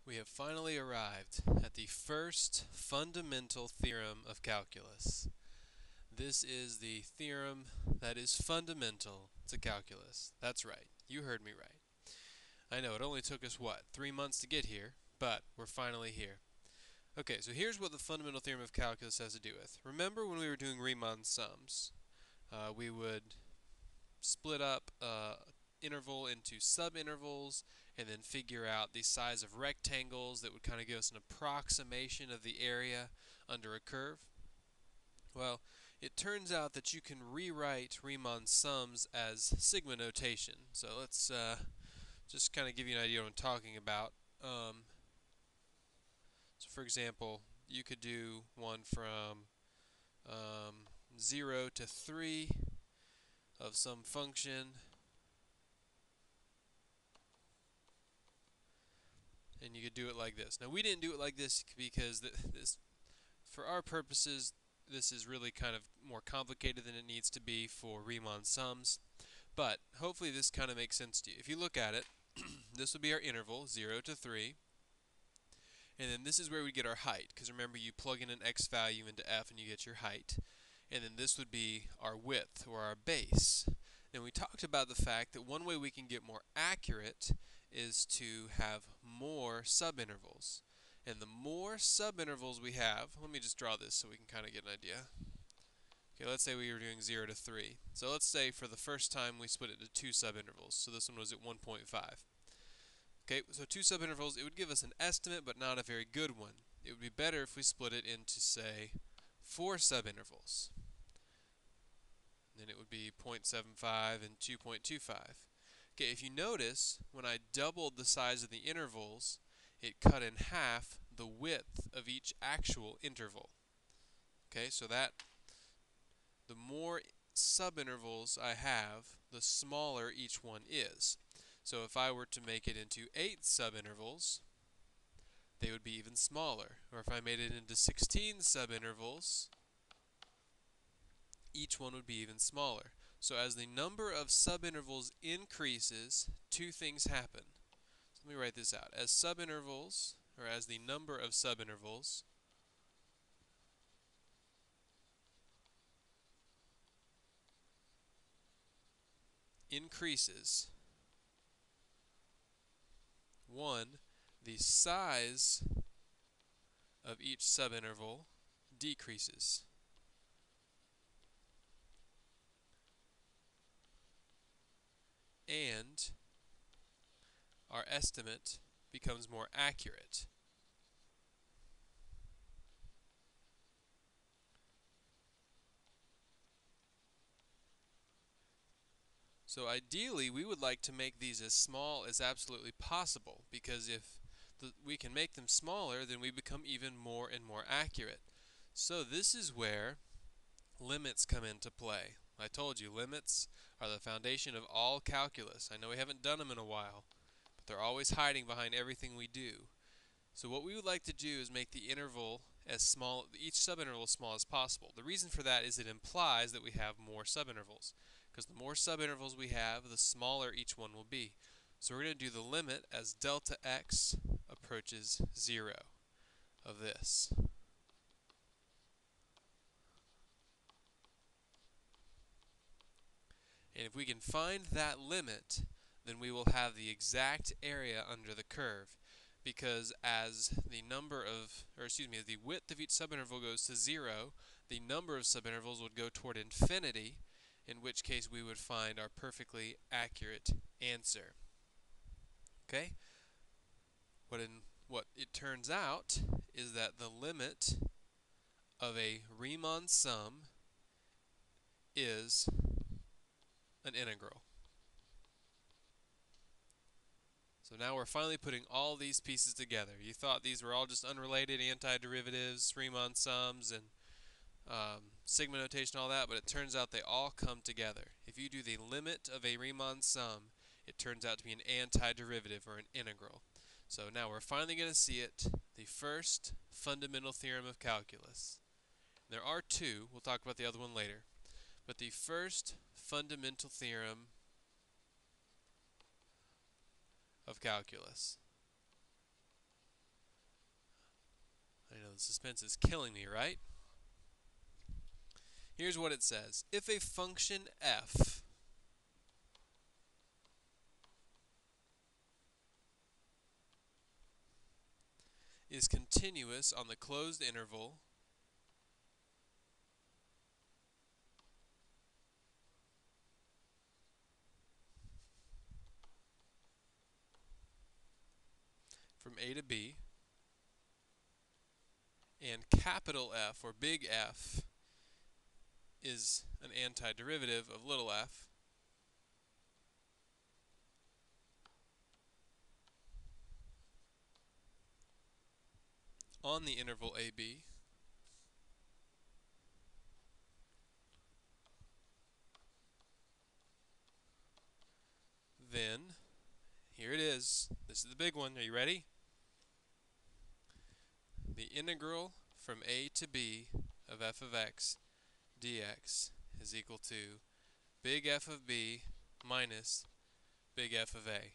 We have finally arrived at the first fundamental theorem of calculus. This is the theorem that is fundamental to calculus. That's right, you heard me right. I know it only took us, 3 months to get here, but we're finally here. Okay, so here's what the fundamental theorem of calculus has to do with. Remember when we were doing Riemann sums? We would split up interval into subintervals and then figure out the size of rectangles that would kind of give us an approximation of the area under a curve. Well, it turns out that you can rewrite Riemann sums as sigma notation. So let's just kind of give you an idea of what I'm talking about. So for example, you could do one from 0 to 3 of some function, and you could do it like this. Now we didn't do it like this because this, for our purposes, this is really kind of more complicated than it needs to be for Riemann sums, but hopefully this kind of makes sense to you. If you look at it, this would be our interval, 0 to 3, and then this is where we get our height, because remember you plug in an x value into f and you get your height, and then this would be our width, or our base. And we talked about the fact that one way we can get more accurate is to have more subintervals. And the more subintervals we have, let me just draw this so we can kind of get an idea. Okay, let's say we were doing 0 to 3. So let's say for the first time we split it to 2 subintervals. So this one was at 1.5. Okay, so 2 subintervals, it would give us an estimate, but not a very good one. It would be better if we split it into, say, 4 subintervals. Then it would be 0.75 and 2.25. Okay, if you notice, when I doubled the size of the intervals, it cut in half the width of each actual interval. Okay, so that the more subintervals I have, the smaller each one is. So if I were to make it into 8 subintervals, they would be even smaller. Or if I made it into 16 subintervals, each one would be even smaller. So as the number of subintervals increases, two things happen. So let me write this out. As subintervals, or as the number of subintervals increases, one, the size of each subinterval decreases. And our estimate becomes more accurate. So ideally, we would like to make these as small as absolutely possible, because if we can make them smaller, then we become even more and more accurate. So this is where limits come into play. I told you, limits are the foundation of all calculus. I know we haven't done them in a while, but they're always hiding behind everything we do. So what we would like to do is make the interval as small, each subinterval as small as possible. The reason for that is it implies that we have more subintervals, because the more subintervals we have, the smaller each one will be. So we're going to do the limit as delta x approaches 0 of this. And if we can find that limit, then we will have the exact area under the curve, because as the number of, as the width of each subinterval goes to 0, the number of subintervals would go toward infinity, in which case we would find our perfectly accurate answer. Okay? What it turns out is that the limit of a Riemann sum is an integral. So now we're finally putting all these pieces together. You thought these were all just unrelated antiderivatives, Riemann sums, and sigma notation, all that, but it turns out they all come together. If you do the limit of a Riemann sum, it turns out to be an antiderivative, or an integral. So now we're finally going to see it, the first fundamental theorem of calculus. There are two, we'll talk about the other one later, but the first fundamental theorem of calculus. the suspense is killing me, right? Here's what it says. If a function f is continuous on the closed interval from a to b, and capital F, or big F, is an antiderivative of little f, on the interval AB, then, here it is. This is the big one. Are you ready? The integral from a to b of f of x dx is equal to big F of b minus big F of a.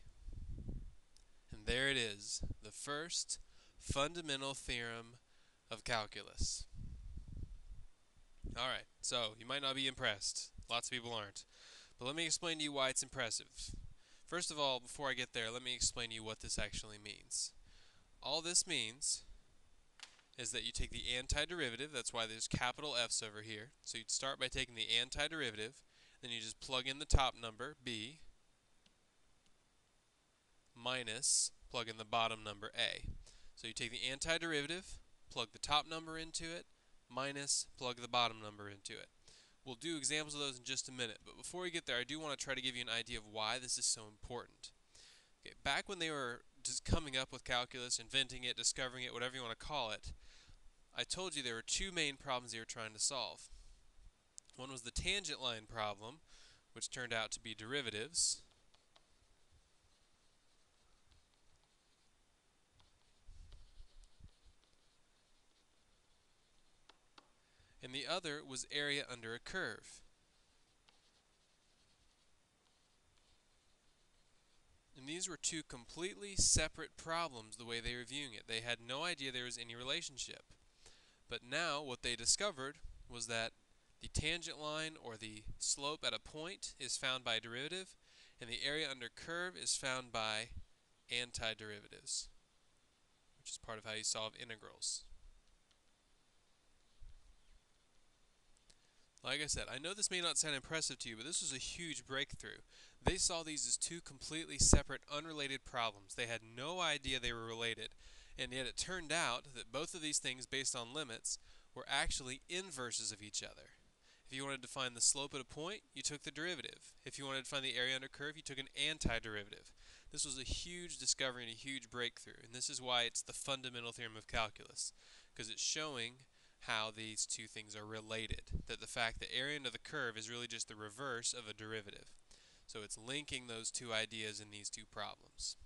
And there it is, the first fundamental theorem of calculus. Alright, so you might not be impressed. Lots of people aren't. But let me explain to you why it's impressive. First of all, before I get there, let me explain to you what this actually means. All this means is that you take the antiderivative, that's why there's capital F's over here. So you'd start by taking the antiderivative, then you just plug in the top number, b, minus plug in the bottom number, a. So you take the antiderivative, plug the top number into it, minus plug the bottom number into it. We'll do examples of those in just a minute, but before we get there, I do want to try to give you an idea of why this is so important. Okay, back when they were just coming up with calculus, inventing it, discovering it, whatever you want to call it, I told you there were two main problems they were trying to solve. One was the tangent line problem, which turned out to be derivatives. And the other was area under a curve. And these were two completely separate problems the way they were viewing it. They had no idea there was any relationship. But now what they discovered was that the tangent line, or the slope at a point, is found by a derivative, and the area under curve is found by antiderivatives, which is part of how you solve integrals. Like I said, I know this may not sound impressive to you, but this was a huge breakthrough. They saw these as two completely separate, unrelated problems. They had no idea they were related, and yet it turned out that both of these things, based on limits, were actually inverses of each other. If you wanted to find the slope at a point, you took the derivative. If you wanted to find the area under curve, you took an antiderivative. This was a huge discovery and a huge breakthrough, and this is why it's the fundamental theorem of calculus, because it's showing how these two things are related, that the fact that area under the curve is really just the reverse of a derivative. So it's linking those two ideas in these two problems.